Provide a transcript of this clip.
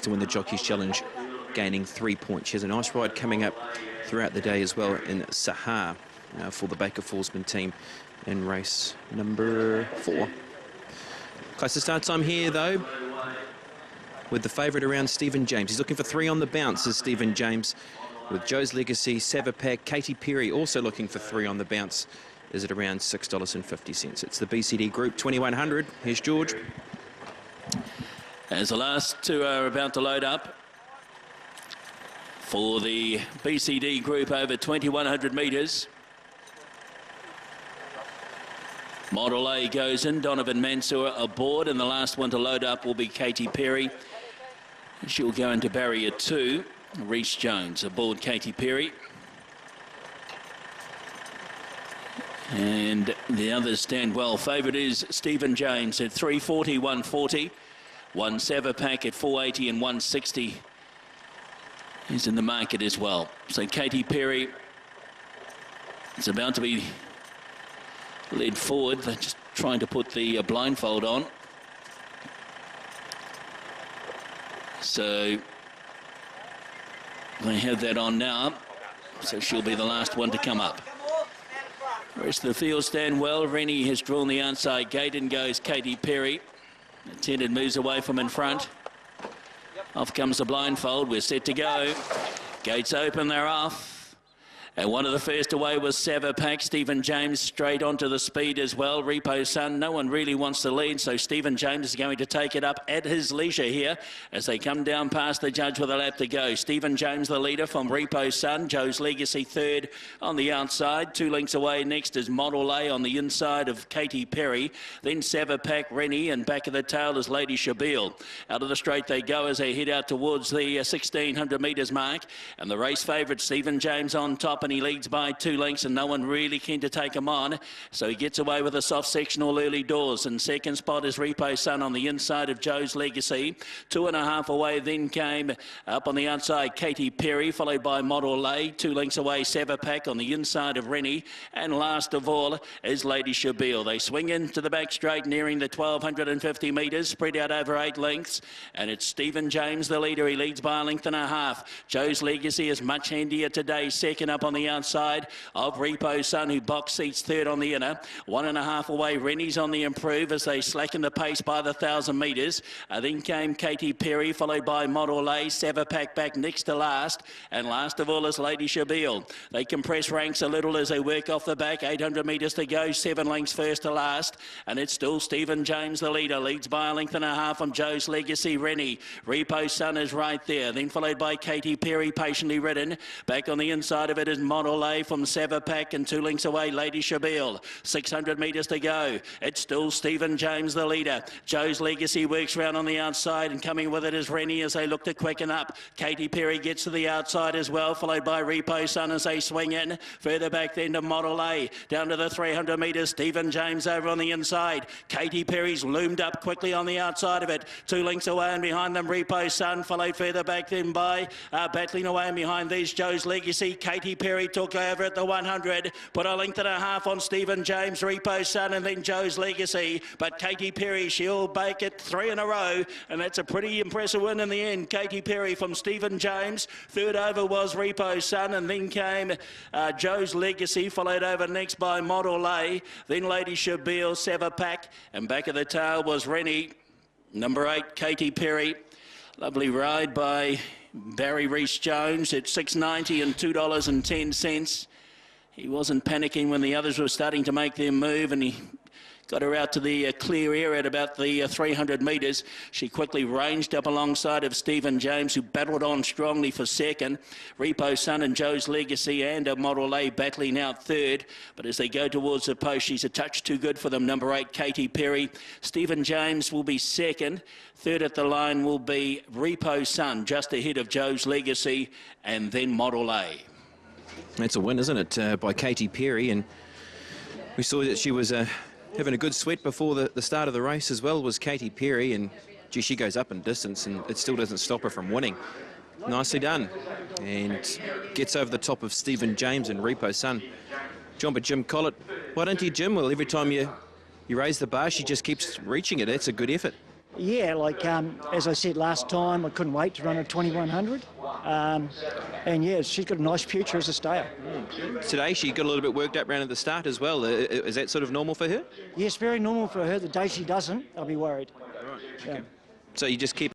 to win the Jockeys Challenge, gaining 3 points. She has a nice ride coming up throughout the day as well in Sahar for the Baker Forsman team in race number 4. Close to start time here, though, with the favourite around Stephen James. He's looking for 3 on the bounce, is Stephen James, with Joe's Legacy, Savapak, Katy Perrie also looking for 3 on the bounce, is at around $6.50. It's the BCD group, 2100. Here's George. As the last 2 are about to load up for the BCD group over 2100 metres. Model A goes in, Donovan Mansour aboard, and the last one to load up will be Katy Perrie. She'll go into barrier 2. Reece Jones aboard Katy Perrie. And the others stand well. Favourite is Stephen James at 340, 140. One Savapak at 480 and 160. He's in the market as well. So Katy Perrie is about to be led forward. They're just trying to put the blindfold on. So they have that on now. So she'll be the last one to come up. The rest of the field stand well. Rennie has drawn the outside gate and goes Katy Perrie. Attendant moves away from in front. Off comes the blindfold. We're set to go. Gates open, they're off. And one of the first away was Savapak. Stephen James straight onto the speed as well. Repo Sun, no one really wants to lead, so Stephen James is going to take it up at his leisure here as they come down past the judge with a lap to go. Stephen James, the leader from Repo Sun. Joe's Legacy third on the outside. 2 lengths away next is Model A on the inside of Katy Perrie. Then Savapak, Rennie, and back of the tail is Lady Shabil. Out of the straight they go as they head out towards the 1600 metres mark. And the race favourite, Stephen James on top, and he leads by 2 lengths and no one really keen to take him on, so he gets away with a soft sectional early doors. And second spot is Repo Sun on the inside of Joe's Legacy. 2.5 away then came up on the outside Katy Perrie, followed by Model A. 2 lengths away Savapak on the inside of Rennie, and last of all is Lady Shabil. They swing into the back straight nearing the 1250 metres, spread out over 8 lengths, and it's Stephen James the leader. He leads by 1.5 lengths. Joe's Legacy is much handier today, second up on the outside of Repo Sun, who box seats third on the inner. 1.5 away, Rennie's on the improve as they slacken the pace by the 1,000 metres. Then came Katy Perrie, followed by Model A. Savapak back next to last, and last of all is Lady Shabil. They compress ranks a little as they work off the back. 800 metres to go, 7 lengths first to last, and it's still Stephen James the leader, leads by 1.5 lengths from Joe's Legacy. Rennie, Repo Sun is right there, then followed by Katy Perrie, patiently ridden. Back on the inside of it is Model A from Savapak, and 2 lengths away Lady Shabil. 600 metres to go. It's still Stephen James the leader. Joe's Legacy works round on the outside, and coming with it is Rennie as they look to quicken up. Katy Perrie gets to the outside as well, followed by Repo Sun as they swing in. Further back then to Model A. Down to the 300 metres, Stephen James over on the inside. Katy Perrie's loomed up quickly on the outside of it. 2 lengths away and behind them Repo Sun, followed further back then by battling away and behind these Joe's Legacy. Katy Perrie took over at the 100, put 1.5 lengths on Stephen James, Repo Sun, and then Joe's Legacy. But Katy Perrie, she'll bake it 3 in a row, and that's a pretty impressive win in the end. Katy Perrie from Stephen James. Third over was Repo Sun, and then came Joe's Legacy, followed over next by Model A, then Lady Shabil, Savapak, and back of the tail was Rennie. Number 8, Katy Perrie. Lovely ride by Barry Reece Jones at $6.90 and $2.10. He wasn't panicking when the others were starting to make their move, and he got her out to the clear air at about the 300 metres. She quickly ranged up alongside of Stephen James, who battled on strongly for second. Repo Sun and Joe's Legacy and Model A battling out third. But as they go towards the post, she's a touch too good for them. Number 8, Katy Perrie. Stephen James will be second. Third at the line will be Repo Sun, just ahead of Joe's Legacy, and then Model A. That's a win, isn't it, by Katy Perrie? And we saw that she was having a good sweat before the start of the race as well, was Katy Perrie, and gee, she goes up in distance and it still doesn't stop her from winning. Nicely done. And gets over the top of Stephen James and Repo Sun. Jumper Jim Collett, why don't you, Jim? Well, every time you raise the bar, she just keeps reaching it. That's a good effort. Yeah, like as I said last time, I couldn't wait to run a 2100. And yeah, she's got a nice future as a stayer. Today she got a little bit worked up round at the start as well. Is that sort of normal for her? Yes, very normal for her. The day she doesn't, I'll be worried. Right. Yeah. So you just keep